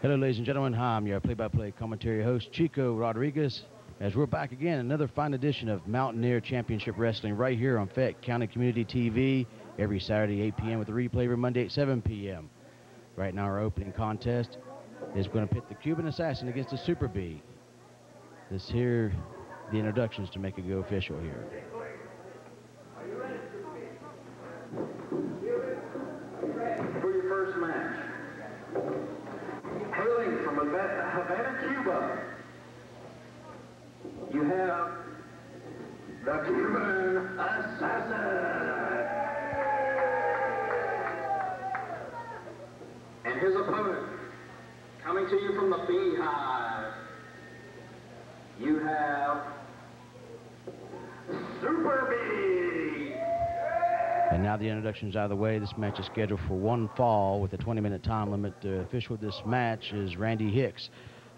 Hello, ladies and gentlemen. Hi, I'm your play-by-play commentary host, Chico Rodriguez, as we're back again, another fine edition of Mountaineer Championship Wrestling right here on Fayette County Community TV every Saturday, 8 p.m. with a replay every Monday at 7 p.m. Right now, our opening contest is going to pit the Cuban Assassin against the Super B. This here, the introductions to make it go official here. For your first match, hailing from Havana, Cuba, you have the Cuban Assassin and his opponent, coming to you from the Beehive, you have Super B. And now the introduction's out of the way. This match is scheduled for one fall with a 20-minute time limit. The official of this match is Randy Hicks.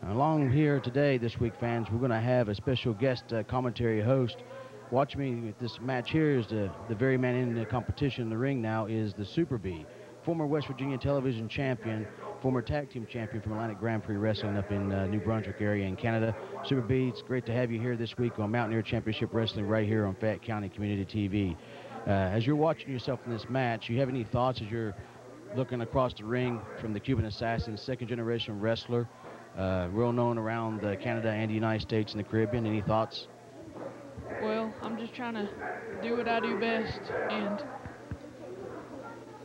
Along here today, this week, fans, we're going to have a special guest commentary host. Watch me with this match here is the very man in the competition in the ring now is the Super B. Former West Virginia television champion, former tag team champion from Atlantic Grand Prix Wrestling up in New Brunswick area in Canada. Super B, it's great to have you here this week on Mountaineer Championship Wrestling right here on Fayette County Community TV. As you're watching yourself in this match, you have any thoughts as you're looking across the ring from the Cuban Assassin, second-generation wrestler, real known around Canada and the United States and the Caribbean? Any thoughts? Well, I'm just trying to do what I do best and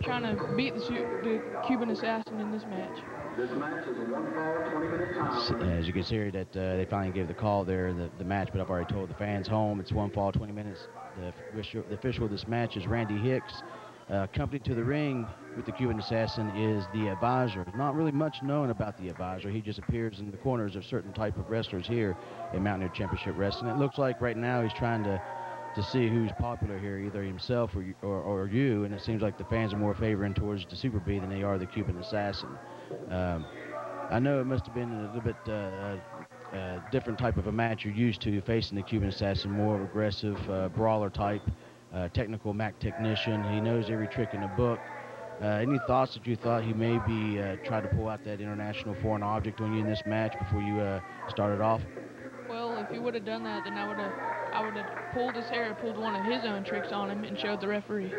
trying to beat the Cuban Assassin in this match. This match is a one-fall, 20-minute time. As you can see here, that they finally gave the call there, the match, but I've already told the fans home it's one fall, 20 minutes. The official of this match is Randy Hicks. Accompanied to the ring with the Cuban Assassin is the Advisor. Not really much known about the Advisor. He just appears in the corners of certain type of wrestlers here in Mountaineer Championship Wrestling. It looks like right now he's trying to see who's popular here, either himself or you, and it seems like the fans are more favoring towards the Super B than they are the Cuban Assassin. I know it must have been a little bit different type of a match you're used to facing the Cuban Assassin, more aggressive, brawler type, technical Mac technician. He knows every trick in the book. Any thoughts that you thought he maybe tried to pull out that international foreign object on you in this match before you started off? Well, if he would have done that, then I would have pulled his hair, pulled one of his own tricks on him, and showed the referee.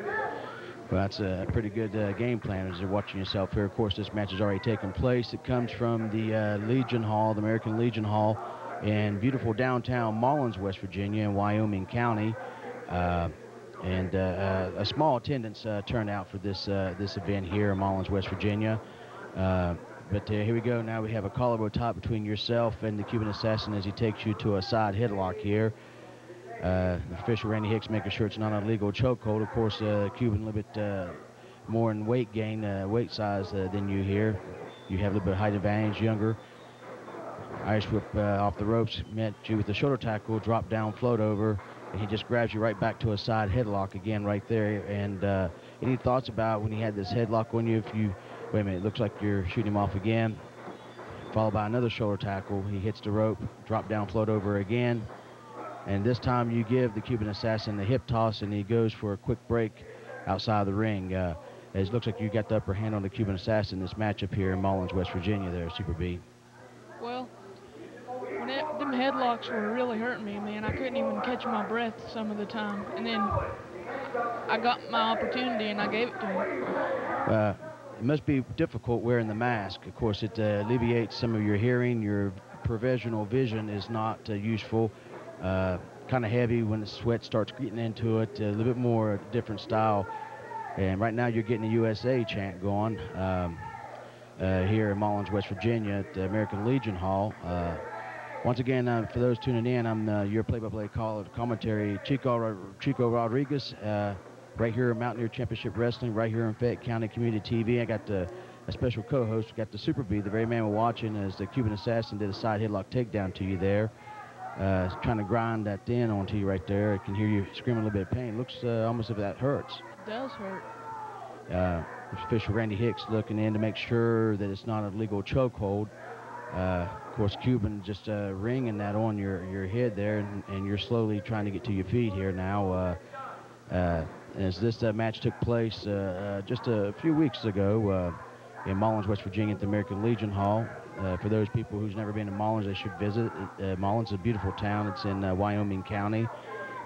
Well, that's a pretty good game plan as you're watching yourself here. Of course, this match has already taken place. It comes from the Legion Hall, the American Legion Hall, in beautiful downtown Mullins, West Virginia, in Wyoming County. And a small attendance turnout for this event here in Mullins, West Virginia. But here we go. Now we have a collarbone top between yourself and the Cuban Assassin as he takes you to a side headlock here. The official Randy Hicks making sure it's not a legal chokehold. Of course, Cuban a little bit more in weight gain, weight size than you here. You have a little bit of height advantage, younger. Irish whip off the ropes, met you with the shoulder tackle, drop down, float over, and he just grabs you right back to a side headlock again right there. And any thoughts about when he had this headlock on you? If you, wait a minute, it looks like you're shooting him off again. Followed by another shoulder tackle. He hits the rope, drop down, float over again. And this time you give the Cuban Assassin the hip toss, and he goes for a quick break outside the ring. It looks like you got the upper hand on the Cuban Assassin in this matchup here in Mullins, West Virginia there, Super B. Well, when them headlocks were really hurting me, man, I couldn't even catch my breath some of the time. And then I got my opportunity, and I gave it to him. It must be difficult wearing the mask. Of course, it alleviates some of your hearing. Your provisional vision is not useful. Kind of heavy when the sweat starts getting into it. A little bit more different style. And right now you're getting the USA chant going here in Mullins, West Virginia at the American Legion Hall. Once again, for those tuning in, I'm your play-by-play commentary, Chico Rodriguez, right here at Mountaineer Championship Wrestling, right here in Fayette County Community TV. I got a special co-host. We got the Super B, the very man we're watching, as the Cuban Assassin did a side headlock takedown to you there. Trying to grind that in onto you right there. I can hear you screaming a little bit of pain. Looks almost as if that hurts. It does hurt. Official Randy Hicks looking in to make sure that it's not a legal chokehold. Of course, Cuban just ringing that on your head there, and you're slowly trying to get to your feet here now. as this match took place just a few weeks ago in Mullins, West Virginia at the American Legion Hall. For those people who's never been to Mullins, they should visit. Mullins is a beautiful town. It's in Wyoming County.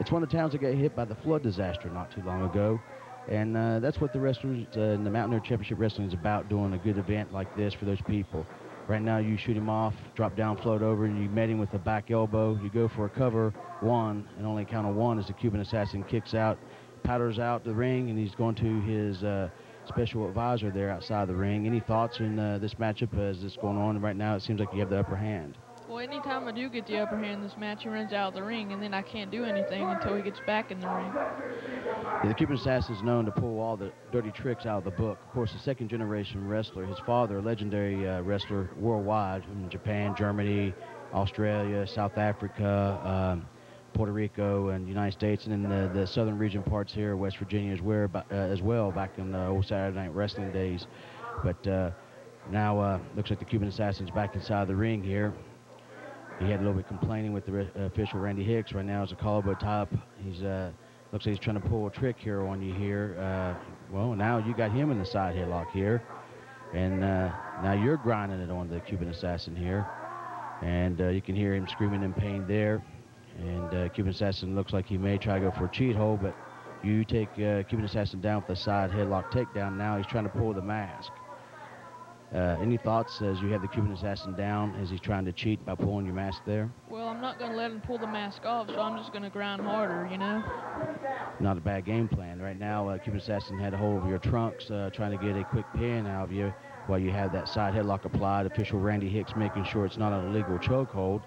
It's one of the towns that got hit by the flood disaster not too long ago. And that's what the wrestlers in the Mountaineer Championship Wrestling is about, doing a good event like this for those people. Right now, you shoot him off, drop down, float over, and you met him with a back elbow. You go for a cover, one, and only count of one as the Cuban Assassin kicks out, powders out the ring, and he's going to his special advisor there outside the ring. Any thoughts in this matchup as it's going on right now? It seems like you have the upper hand. Well, anytime I do get the upper hand in this match, he runs out of the ring, and then I can't do anything until he gets back in the ring. Yeah, the Cuban Assassin is known to pull all the dirty tricks out of the book. Of course, a second-generation wrestler. His father, a legendary wrestler worldwide in Japan, Germany, Australia, South Africa, Puerto Rico, and the United States, and in the southern region parts here, West Virginia as well, back in the old Saturday Night Wrestling days. But now looks like the Cuban Assassin's back inside the ring here. He had a little bit complaining with the official Randy Hicks. Right now is a collarbone top. He's looks like he's trying to pull a trick here on you here. Well, now you got him in the side headlock here, and now you're grinding it on the Cuban Assassin here, and you can hear him screaming in pain there. And Cuban Assassin looks like he may try to go for a cheat hold, but you take Cuban Assassin down with the side headlock takedown. Now he's trying to pull the mask. Any thoughts as you have the Cuban Assassin down as he's trying to cheat by pulling your mask there? Well, I'm not going to let him pull the mask off, so I'm just going to grind harder, you know? Not a bad game plan. Right now, Cuban Assassin had a hold of your trunks, trying to get a quick pin out of you while you have that side headlock applied. Official Randy Hicks making sure it's not an illegal chokehold.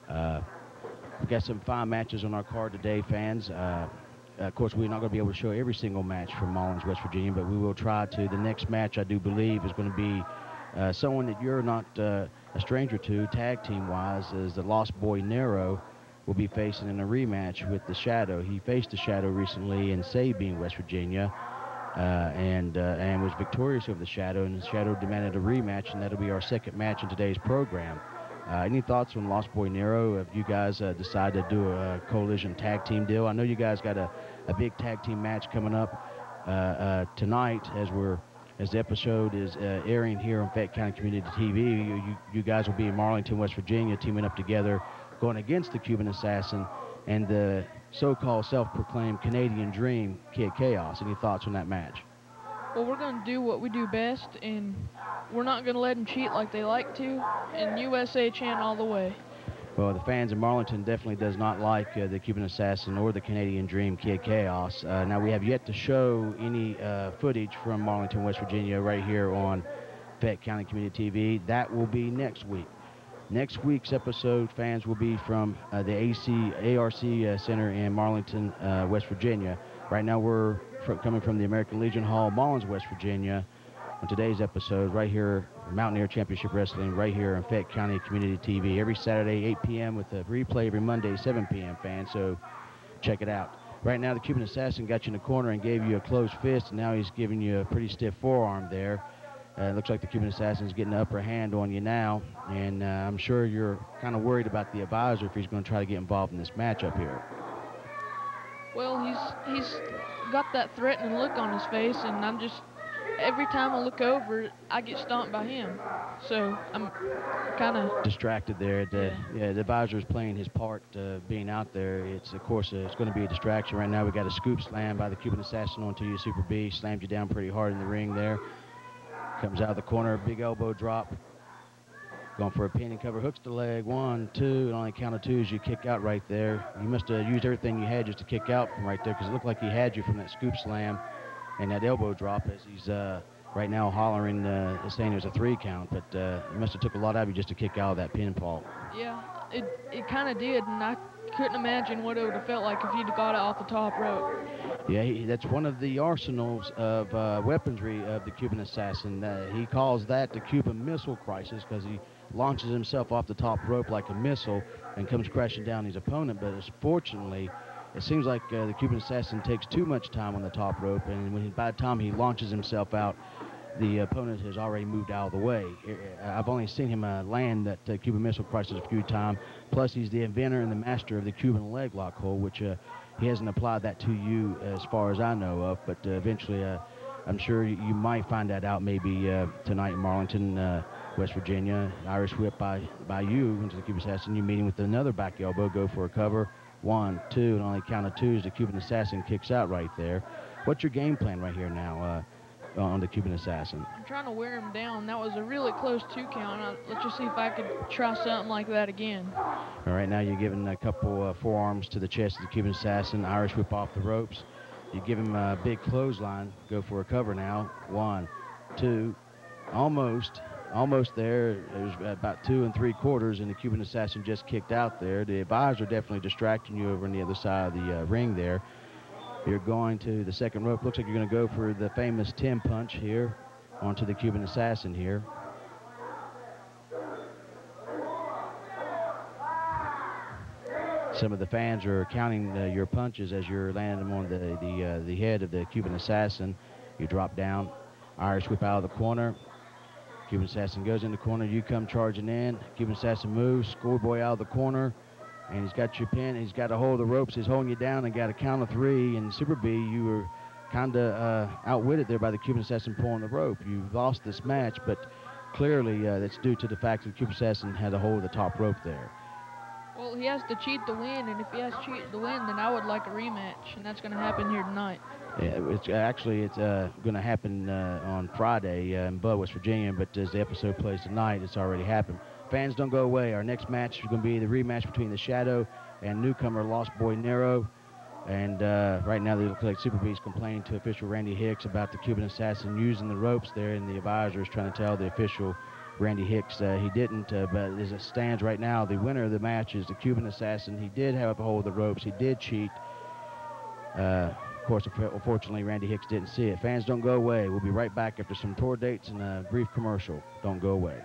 We've got some fine matches on our card today, fans. Of course, we're not going to be able to show every single match from Mullins, West Virginia, but we will try to. The next match, I do believe, is going to be someone that you're not a stranger to, tag team-wise, is the Lost Boy Nero will be facing in a rematch with the Shadow. He faced the Shadow recently in Sabine, West Virginia, and was victorious over the Shadow, and the Shadow demanded a rematch, and that'll be our second match in today's program. Any thoughts on Lost Boy Nero? Have you guys decided to do a coalition tag team deal? I know you guys got a big tag team match coming up tonight as the episode is airing here on Fayette County Community TV. You guys will be in Marlington, West Virginia, teaming up together, going against the Cuban Assassin and the so-called self-proclaimed Canadian Dream, Kid Chaos. Any thoughts on that match? Well, we're going to do what we do best, and we're not going to let them cheat like they like to, and USA chant all the way. Well, the fans in Marlington definitely does not like the Cuban Assassin or the Canadian Dream, Kid Chaos. Now, we have yet to show any footage from Marlington, West Virginia right here on Fayette County Community TV. That will be next week. Next week's episode, fans, will be from the ARC Center in Marlington, West Virginia. Right now, we're coming from the American Legion Hall, Mullins, West Virginia, on today's episode right here, Mountaineer Championship Wrestling, right here on Fayette County Community TV, every Saturday, 8 p.m. with a replay every Monday, 7 p.m., fans, so check it out. Right now, the Cuban Assassin got you in the corner and gave you a closed fist, and now he's giving you a pretty stiff forearm there. It looks like the Cuban Assassin's getting the upper hand on you now, and I'm sure you're kind of worried about the advisor if he's going to try to get involved in this matchup here. Well, he's got that threatening look on his face, and I'm just, every time I look over, I get stomped by him. So I'm kind of distracted there. The advisor is playing his part, being out there. It's, of course, it's going to be a distraction. Right now, we got a scoop slam by the Cuban Assassin onto you, Super B. Slams you down pretty hard in the ring there. Comes out of the corner, big elbow drop. Going for a pin and cover, hooks the leg, 1, 2, and on the count of 2 as you kick out right there. You must have used everything you had just to kick out from right there, because it looked like he had you from that scoop slam and that elbow drop as he's right now hollering, saying there's a 3 count, but he must have took a lot out of you just to kick out of that pinfall. Yeah, it kind of did, and I couldn't imagine what it would have felt like if he'd got it off the top rope. Yeah, that's one of the arsenals of weaponry of the Cuban Assassin. He calls that the Cuban Missile Crisis, because he launches himself off the top rope like a missile and comes crashing down his opponent. But fortunately, it seems like the Cuban Assassin takes too much time on the top rope, and by the time he launches himself out, the opponent has already moved out of the way. I've only seen him land that Cuban Missile Crisis a few times. Plus, he's the inventor and the master of the Cuban leg lock hold, which he hasn't applied that to you as far as I know of, but eventually I'm sure you might find that out maybe tonight in Marlington, West Virginia. Irish whip by you into the Cuban Assassin. You meeting with another back elbow, go for a cover. 1, 2, and only count of 2 as the Cuban Assassin kicks out right there. What's your game plan right here now on the Cuban Assassin? I'm trying to wear him down. That was a really close 2 count. Let's just see if I could try something like that again. All right, now you're giving a couple forearms to the chest of the Cuban Assassin. Irish whip off the ropes. You give him a big clothesline. Go for a cover now. 1, 2, almost there. It was about 2 3/4, and the Cuban Assassin just kicked out there. The advisor definitely distracting you over on the other side of the ring there. You're going to the second rope. Looks like you're going to go for the famous 10 punch here onto the Cuban Assassin here. Some of the fans are counting your punches as you're landing them on the head of the Cuban Assassin. You drop down. Irish whip out of the corner. Cuban Assassin goes in the corner. You come charging in. Cuban Assassin moves. Schoolboy out of the corner. And he's got your pin. He's got a hold of the ropes. He's holding you down and got a count of 3. And Super B, you were kind of outwitted there by the Cuban Assassin pulling the rope. You lost this match, but clearly that's due to the fact that the Cuban Assassin had a hold of the top rope there. Well, he has to cheat to win, and if he has to cheat to win, then I would like a rematch, and that's going to happen here tonight. Yeah, it's going to happen on Friday in Bud, West Virginia, but as the episode plays tonight, it's already happened. Fans, don't go away. Our next match is going to be the rematch between the Shadow and newcomer Lost Boy Nero. And right now, they look like Super B's complaining to official Randy Hicks about the Cuban Assassin using the ropes there, and the advisor is trying to tell the official Randy Hicks he didn't, but as it stands right now, the winner of the match is the Cuban Assassin. He did have a hold of the ropes. He did cheat. Of course, unfortunately, Randy Hicks didn't see it. Fans, don't go away. We'll be right back after some tour dates and a brief commercial. Don't go away.